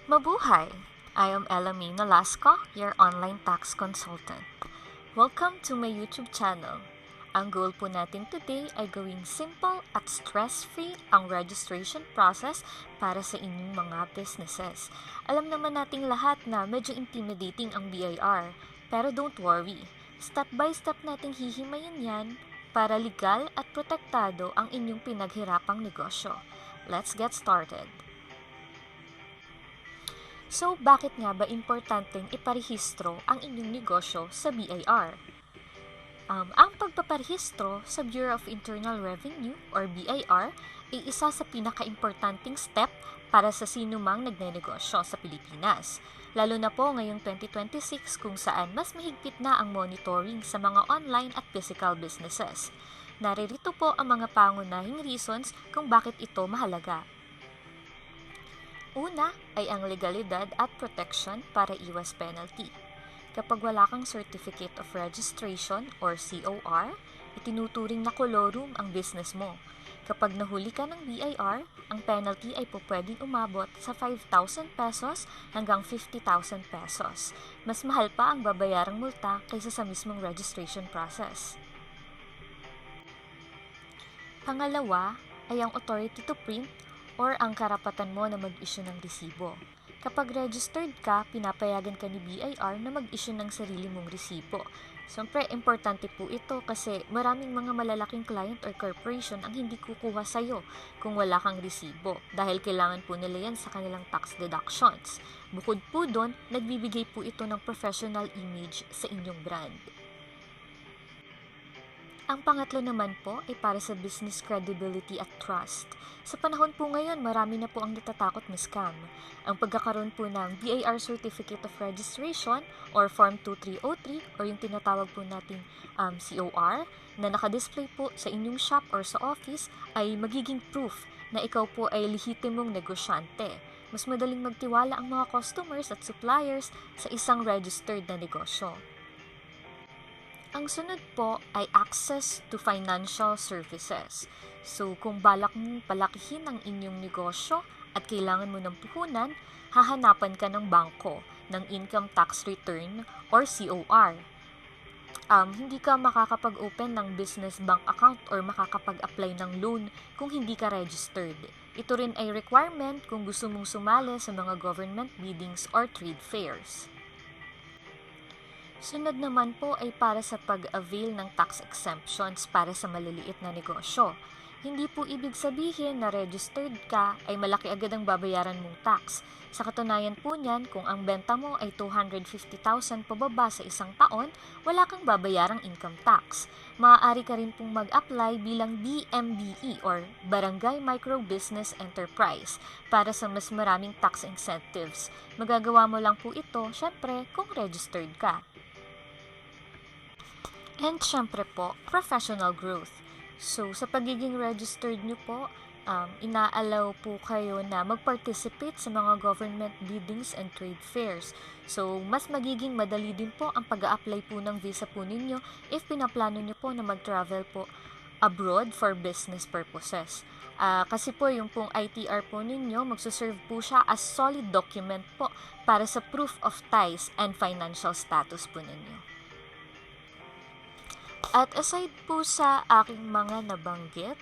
Mabuhay! I am Elamine Nolasco, your online tax consultant. Welcome to my YouTube channel. Ang goal po natin today ay gawing simple at stress-free ang registration process para sa inyong mga businesses. Alam naman nating lahat na medyo intimidating ang BIR, pero don't worry. Step by step nating hihimayin yan para legal at protektado ang inyong pinaghirapang negosyo. Let's get started. So, bakit nga ba importanteng iparehistro ang inyong negosyo sa BIR? Ang pagpaparehistro sa Bureau of Internal Revenue or BIR ay isa sa pinaka-importanting step para sa sino mang nagnenegosyo sa Pilipinas. Lalo na po ngayong 2026 kung saan mas mahigpit na ang monitoring sa mga online at physical businesses. Naririto po ang mga pangunahing reasons kung bakit ito mahalaga. Una ay ang legalidad at protection para iwas penalty. Kapag wala kang Certificate of Registration or COR, itinuturing na kolorum ang business mo. Kapag nahuli ka ng BIR, ang penalty ay pwedeng umabot sa 5,000 pesos hanggang 50,000 pesos. Mas mahal pa ang babayarang multa kaysa sa mismong registration process. Pangalawa ay ang authority to print or ang karapatan mo na mag-issue ng resibo. Kapag registered ka, pinapayagan ka ni BIR na mag-issue ng sarili mong resibo. Siyempre, importante po ito kasi maraming mga malalaking client or corporation ang hindi kukuha sa'yo kung wala kang resibo dahil kailangan po nila yan sa kanilang tax deductions. Bukod po doon, nagbibigay po ito ng professional image sa inyong brand. Ang pangatlo naman po ay para sa business credibility at trust. Sa panahon po ngayon, marami na po ang natatakot na scam. Ang pagkakaroon po ng BIR Certificate of Registration or Form 2303 or yung tinatawag po nating COR na nakadisplay po sa inyong shop or sa office ay magiging proof na ikaw po ay lehitimong negosyante. Mas madaling magtiwala ang mga customers at suppliers sa isang registered na negosyo. Ang sunod po ay access to financial services. So, kung balak mong palakihin ang inyong negosyo at kailangan mo ng puhunan, hahanapan ka ng bangko ng income tax return or COR. Hindi ka makakapag-open ng business bank account or makakapag-apply ng loan kung hindi ka registered. Ito rin ay requirement kung gusto mong sumali sa mga government biddings or trade fairs. Sunod naman po ay para sa pag-avail ng tax exemptions para sa maliliit na negosyo. Hindi po ibig sabihin na registered ka ay malaki agad ang babayaran mong tax. Sa katunayan po niyan, kung ang benta mo ay 250,000 pababa sa isang taon, wala kang babayarang income tax. Maaari ka rin pong mag-apply bilang BMBE or Barangay Micro Business Enterprise para sa mas maraming tax incentives. Magagawa mo lang po ito, syempre, kung registered ka. And syempre po, professional growth. So, sa pagiging registered nyo po, ina-allow po kayo na mag-participate sa mga government biddings and trade fairs. So, mas magiging madali din po ang pag-a-apply po ng visa po ninyo if pinaplano nyo po na mag-travel po abroad for business purposes. Kasi po yung pong ITR po ninyo, magsuserve po siya as solid document po para sa proof of ties and financial status po ninyo. At aside po sa aking mga nabanggit,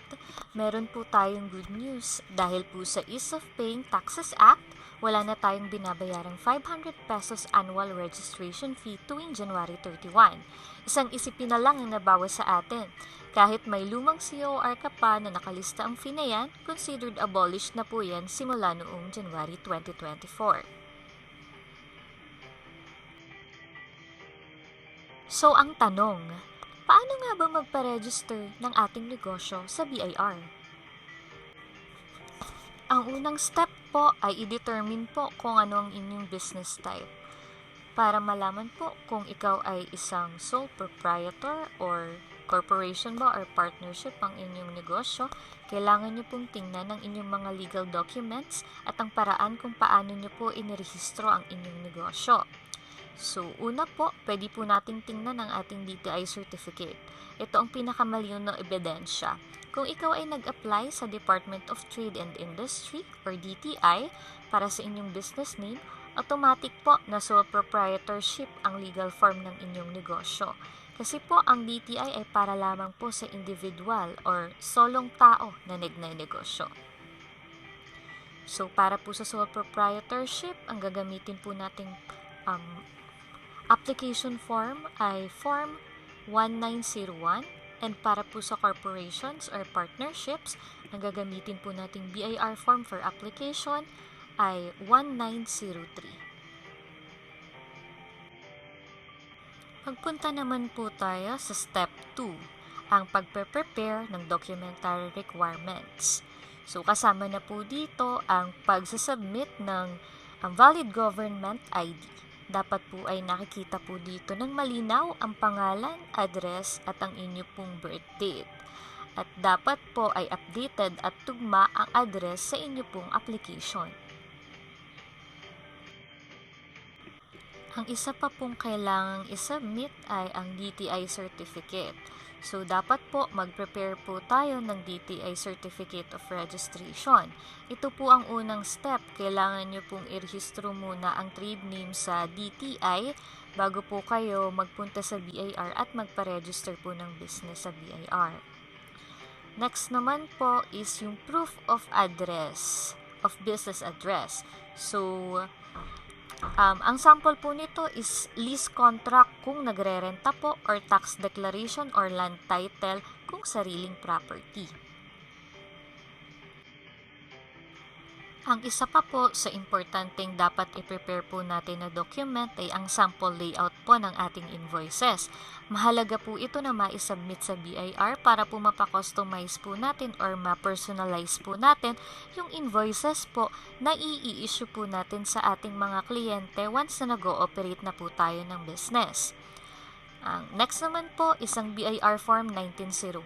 meron po tayong good news. Dahil po sa Ease of Paying Taxes Act, wala na tayong binabayarang 500 pesos annual registration fee tuwing January 31. Isang isipin na lang ang nabawas sa atin. Kahit may lumang COR ka pa na nakalista ang fee na yan, considered abolished na po yan simula noong January 2024. So ang tanong, paano nga ba magpa-register ng ating negosyo sa BIR? Ang unang step po ay i-determine po kung ano ang inyong business type. Para malaman po kung ikaw ay isang sole proprietor or corporation ba or partnership ang inyong negosyo, kailangan nyo pong tingnan ang inyong mga legal documents at ang paraan kung paano nyo po inirehistro ang inyong negosyo. So, una po, pwede po nating tingnan ang ating DTI certificate. Ito ang pinakamalinaw na ebidensya. Kung ikaw ay nag-apply sa Department of Trade and Industry or DTI para sa inyong business name, automatic po na sole proprietorship ang legal form ng inyong negosyo. Kasi po ang DTI ay para lamang po sa individual or solong tao na nagnenegosyo. So para po sa sole proprietorship, ang gagamitin po nating application form ay Form 1901, and para po sa corporations or partnerships, ang gagamitin po nating BIR form for application ay 1903. Magpunta naman po tayo sa Step 2, ang pagpe-prepare ng documentary requirements. So kasama na po dito ang pagsasubmit ng valid government ID. Dapat po ay nakikita po dito ng malinaw ang pangalan, address at ang inyo pong birth date. At dapat po ay updated at tugma ang address sa inyo pong application. Ang isa pa pong kailangang isubmit ay ang DTI certificate. So, dapat po mag-prepare po tayo ng DTI Certificate of Registration. Ito po ang unang step. Kailangan nyo pong irehistro muna ang trade name sa DTI bago po kayo magpunta sa BIR at magpa-register po ng business sa BIR. Next naman po is yung proof of address, of business address. So, ang sample po nito is lease contract kung nagrerenta po or tax declaration or land title kung sariling property. Ang isa pa po sa importanteng dapat i-prepare po natin na document ay ang sample layout po ng ating invoices. Mahalaga po ito na ma-submit sa BIR para po mapa-customize po natin or ma-personalize po natin yung invoices po na i-issue po natin sa ating mga kliyente once na nag-ooperate na po tayo ng business. Ang next naman po is ang BIR Form 1901.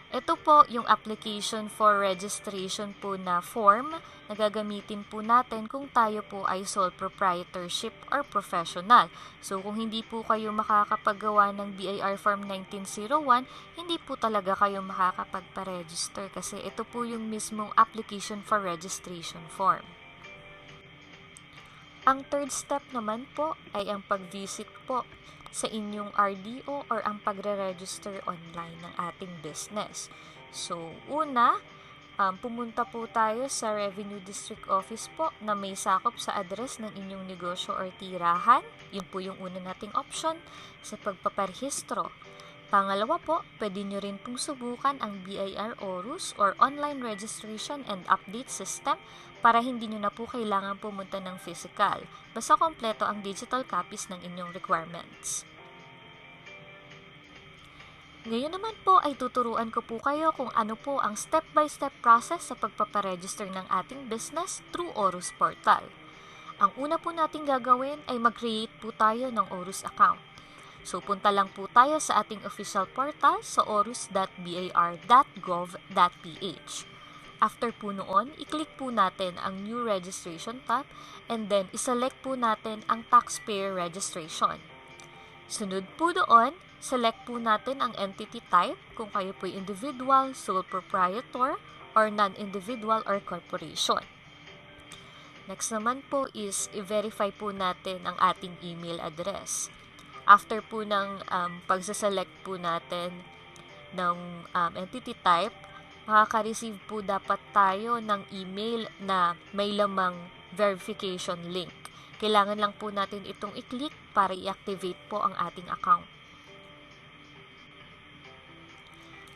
Ito po yung application for registration po na form na gagamitin po natin kung tayo po ay sole proprietorship or professional. So kung hindi po kayo makakapagawa ng BIR Form 1901, hindi po talaga kayo makakapagpa-register kasi ito po yung mismong application for registration form. Ang third step naman po ay ang pag-visit po sa inyong RDO or ang pagre-register online ng ating business. So, una, pumunta po tayo sa Revenue District Office po na may sakop sa address ng inyong negosyo or tirahan. Yun po yung una nating option sa pagpaparehistro. Pangalawa po, pwede nyo rin pong subukan ang BIR ORUS or Online Registration and Update System para hindi nyo na po kailangan pumunta ng physical. Basta kompleto ang digital copies ng inyong requirements. Ngayon naman po ay tuturuan ko po kayo kung ano po ang step-by-step process sa pagpaparegister ng ating business through ORUS portal. Ang una po nating gagawin ay mag-create po tayo ng ORUS account. So, punta lang po tayo sa ating official portal sa orus.bir.gov.ph. After po noon, i-click po natin ang New Registration tab and then iselect po natin ang Taxpayer Registration. Sunod po doon, select po natin ang entity type kung kayo po individual, sole proprietor, or non-individual or corporation. Next naman po is i-verify po natin ang ating email address. After po ng pagsaselect po natin ng entity type, makaka-receive po dapat tayo ng email na may lamang verification link. Kailangan lang po natin itong i-click para i-activate po ang ating account.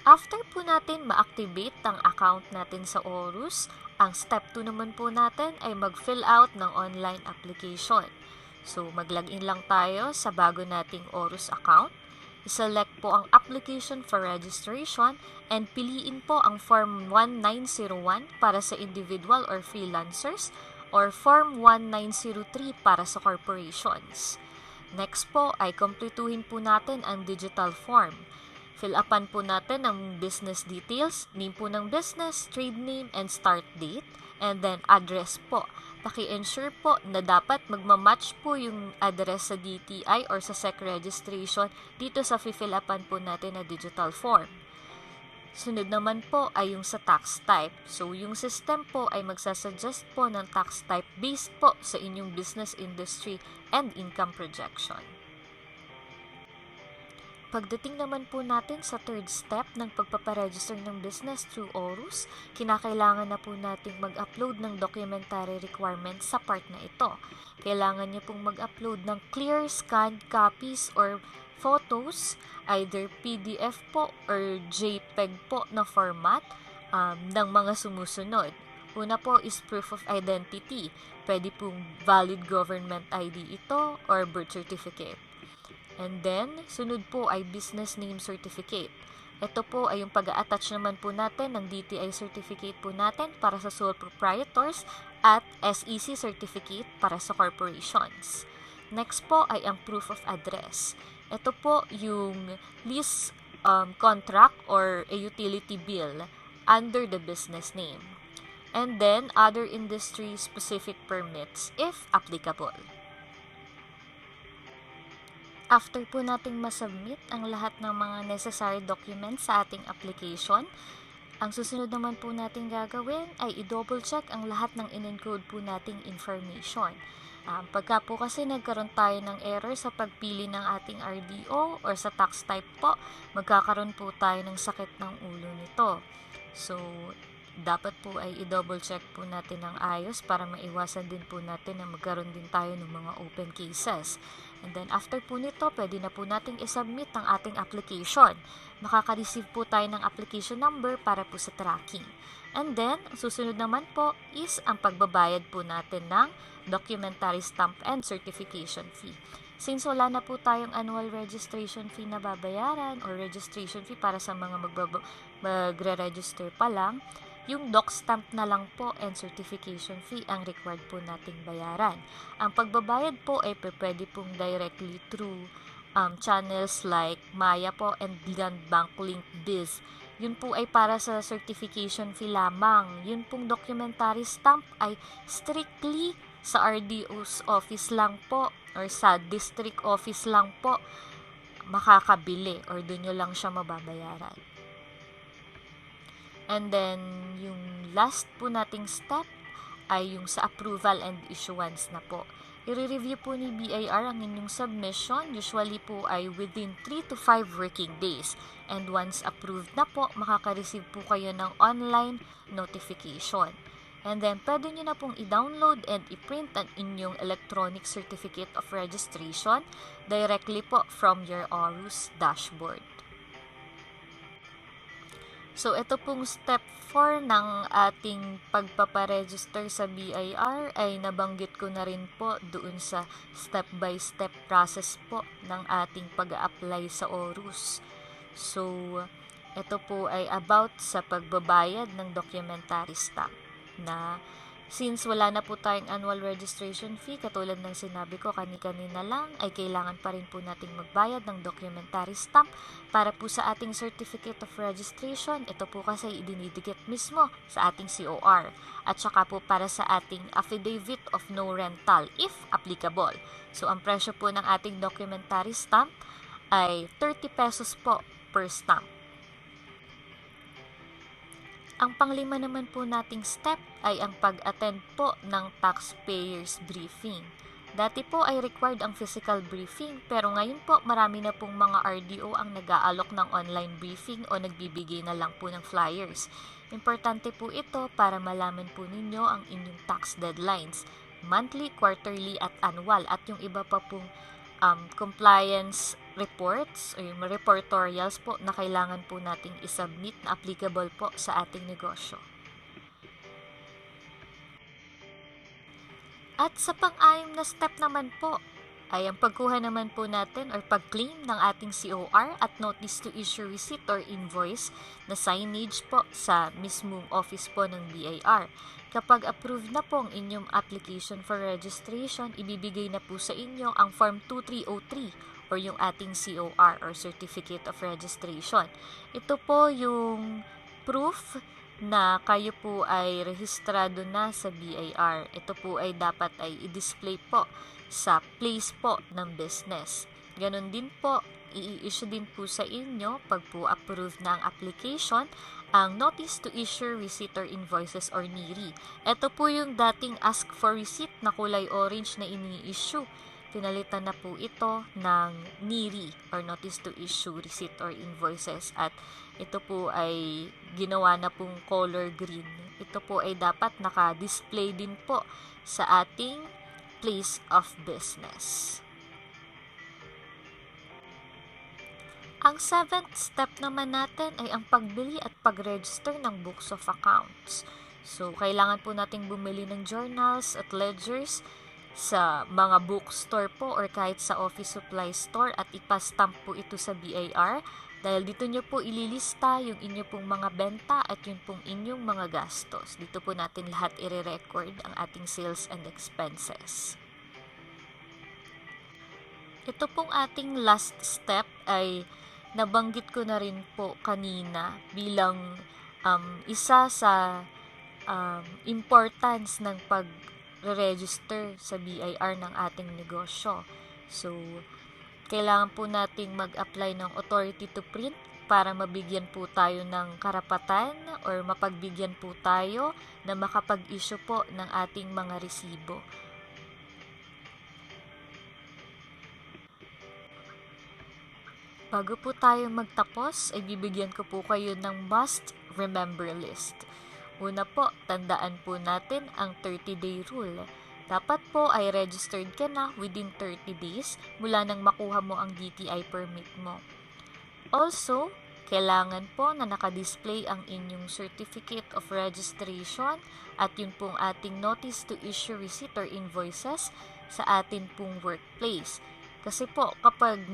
After po natin ma-activate ang account natin sa ORUS, ang step 2 naman po natin ay mag-fill out ng online application. So, mag-login lang tayo sa bago nating ORUS account. I-select po ang application for registration and piliin po ang Form 1901 para sa individual or freelancers or Form 1903 para sa corporations. Next po ay kumpletuhin po natin ang digital form. Fill upan po natin ang business details, name po ng business, trade name, and start date, and then address po. Paki-ensure po na dapat magmamatch po yung address sa DTI or sa SEC registration dito sa fill upan po natin na digital form. Sunod naman po ay yung sa tax type. So, yung system po ay magsasuggest po ng tax type based po sa inyong business industry and income projection. Pagdating naman po natin sa third step ng pagpaparegister ng business through ORUS, kinakailangan na po nating mag-upload ng documentary requirements sa part na ito. Kailangan niyo pong mag-upload ng clear scanned copies or photos, either PDF po or JPEG po na format ng mga sumusunod. Una po is proof of identity. Pwede pong valid government ID ito or birth certificate. And then, sunod po ay business name certificate. Ito po ay yung pag-a-attach naman po natin ng DTI certificate po natin para sa sole proprietors at SEC certificate para sa corporations. Next po ay ang proof of address. Ito po yung lease contract or a utility bill under the business name. And then, other industry-specific permits if applicable. After po nating masubmit ang lahat ng mga necessary documents sa ating application, ang susunod naman po nating gagawin ay i-double check ang lahat ng in-encode po nating information. Pagka po kasi nagkaroon tayo ng error sa pagpili ng ating RDO or sa tax type po, magkakaroon po tayo ng sakit ng ulo nito. So, dapat po ay i-double check po natin ng ayos para maiwasan din po natin na magkaroon din tayo ng mga open cases. And then after po nito, pwede na po nating isubmit ang ating application. Makaka-receive po tayo ng application number para po sa tracking. And then, susunod naman po is ang pagbabayad po natin ng documentary stamp and certification fee. Since wala na po tayong annual registration fee na babayaran or registration fee para sa mga magre-register pa lang, yung doc stamp na lang po and certification fee ang required po nating bayaran. Ang pagbabayad po ay pwede pong directly through channels like Maya po and Land Bank Link Biz. Yun po ay para sa certification fee lamang. Yun pong documentary stamp ay strictly sa RDO's office lang po or sa district office lang po makakabili or doon nyo lang siya mababayaran. And then, yung last po nating step ay yung sa approval and issuance na po. I-review po ni BIR ang inyong submission. Usually po ay within 3 to 5 working days. And once approved na po, makaka-receive po kayo ng online notification. And then, pwede nyo na pong i-download and i-print ang inyong electronic certificate of registration directly po from your ORUS dashboard. So, ito pong step 4 ng ating pagpaparegister sa BIR ay nabanggit ko na rin po doon sa step-by-step process po ng ating pag-a-apply sa ORUS. So, ito po ay about sa pagbabayad ng documentary stamp na since wala na po tayong annual registration fee, katulad ng sinabi ko kani-kanina lang, ay kailangan pa rin po nating magbayad ng documentary stamp para po sa ating certificate of registration. Ito po kasi idinidikit mismo sa ating COR at saka po para sa ating affidavit of no rental if applicable. So, ang presyo po ng ating documentary stamp ay 30 pesos po per stamp. Ang panglima naman po nating step ay ang pag-attend po ng taxpayers briefing. Dati po ay required ang physical briefing, pero ngayon po marami na pong mga RDO ang nag-aalok ng online briefing o nagbibigay na lang po ng flyers. Importante po ito para malaman po ninyo ang inyong tax deadlines, monthly, quarterly at annual, at yung iba pa pong compliance reports o yung reportorials po na kailangan po nating isubmit na applicable po sa ating negosyo. At sa pang-anim na step naman po ay ang pagkuha naman po natin or pag-claim ng ating COR at notice to issue receipt or invoice na signage po sa mismong office po ng BIR. Kapag approved na po ang inyong application for registration, ibibigay na po sa inyo ang Form 2303 or yung ating COR or Certificate of Registration. Ito po yung proof na kayo po ay rehistrado na sa BIR. Ito po ay dapat ay i-display po sa place po ng business. Ganon din po i-issue din po sa inyo pag po approve na ang application ang Notice to Issue Receipt or Invoices or NIRI. Ito po yung dating Ask for Receipt na kulay orange na ini-issue. Pinalitan na po ito ng NIRI or Notice to Issue Receipt or Invoices at ito po ay ginawa na pong color green. Ito po ay dapat naka-display din po sa ating place of business. Ang 7th step naman natin ay ang pagbili at pag-register ng books of accounts. So, kailangan po nating bumili ng journals at ledgers sa mga bookstore po or kahit sa office supply store at ipastamp po ito sa BIR dahil dito nyo po ililista yung inyo pong mga benta at yung pong inyong mga gastos. Dito po natin lahat i-record ang ating sales and expenses. Ito pong ating last step ay nabanggit ko na rin po kanina bilang isa sa importance ng pag-register sa BIR ng ating negosyo. So, kailangan po nating mag-apply ng authority to print para mabigyan po tayo ng karapatan or mapagbigyan po tayo na makapag-issue po ng ating mga resibo. Bago po tayo magtapos, ay bibigyan ko po kayo ng must remember list. Una po, tandaan po natin ang 30-day rule. Dapat po ay registered ka na within 30 days mula nang makuha mo ang DTI permit mo. Also, kailangan po na nakadisplay ang inyong certificate of registration at yun pong ating notice to issue receipt or invoices sa atin pong workplace. Kasi po, kapag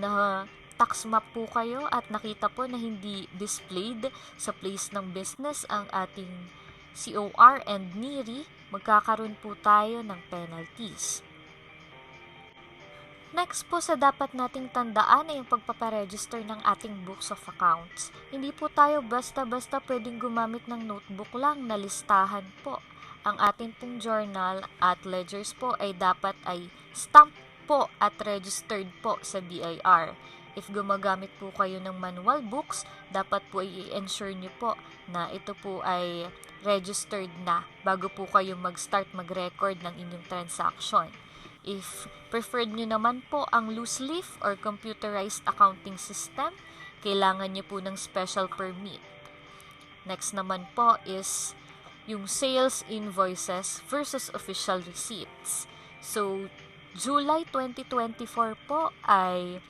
tax map po kayo at nakita po na hindi displayed sa place ng business ang ating COR and NIRI, magkakaroon po tayo ng penalties. Next po sa dapat nating tandaan ay yung pagpaparegister ng ating books of accounts. Hindi po tayo basta-basta pwedeng gumamit ng notebook lang na listahan po. Ang ating pong journal at ledgers po ay dapat ay stamp po at registered po sa BIR. If gumagamit po kayo ng manual books, dapat po i-ensure nyo po na ito po ay registered na bago po kayo mag-start mag-record ng inyong transaction. If preferred nyo naman po ang loose leaf or computerized accounting system, kailangan nyo po ng special permit. Next naman po is yung sales invoices versus official receipts. So, July 2024 po ay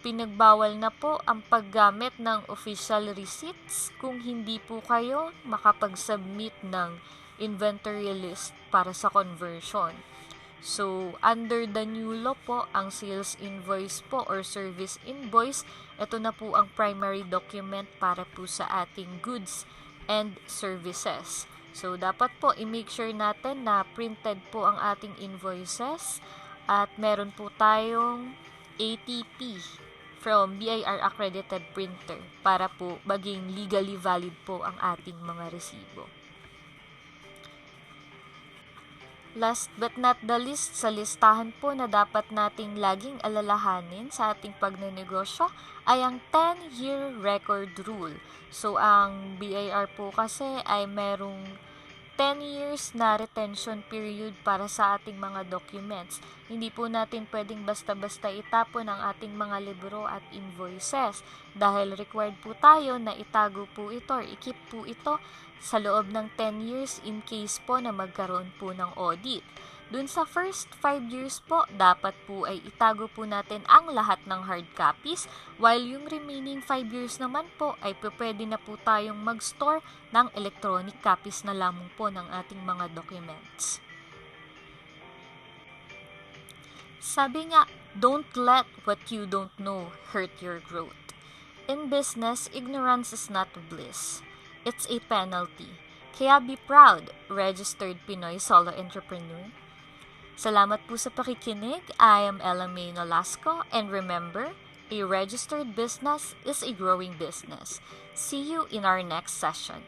pinagbawal na po ang paggamit ng official receipts kung hindi po kayo makapag-submit ng inventory list para sa conversion. So, under the new law po, ang sales invoice po or service invoice, ito na po ang primary document para po sa ating goods and services. So, dapat po i-make sure natin na printed po ang ating invoices at meron po tayong ATP from BIR accredited printer para po maging legally valid po ang ating mga resibo. Last but not the least, sa listahan po na dapat nating laging alalahanin sa ating pagnenegosyo ay ang 10-year record rule. So, ang BIR po kasi ay merong 10 years na retention period para sa ating mga documents. Hindi po natin pwedeng basta-basta itapon ang ating mga libro at invoices dahil required po tayo na itago po ito or i-keep po ito sa loob ng 10 years in case po na magkaroon po ng audit. Dun sa first 5 years po, dapat po ay itago po natin ang lahat ng hard copies, while yung remaining 5 years naman po ay pwede na po tayong mag-store ng electronic copies na lamang po ng ating mga documents. Sabi nga, don't let what you don't know hurt your growth. In business, ignorance is not bliss. It's a penalty. Kaya be proud, registered Pinoy solo entrepreneur. Salamat po sa pakikinig. I am Ella May Nolasco, and remember, a registered business is a growing business. See you in our next session.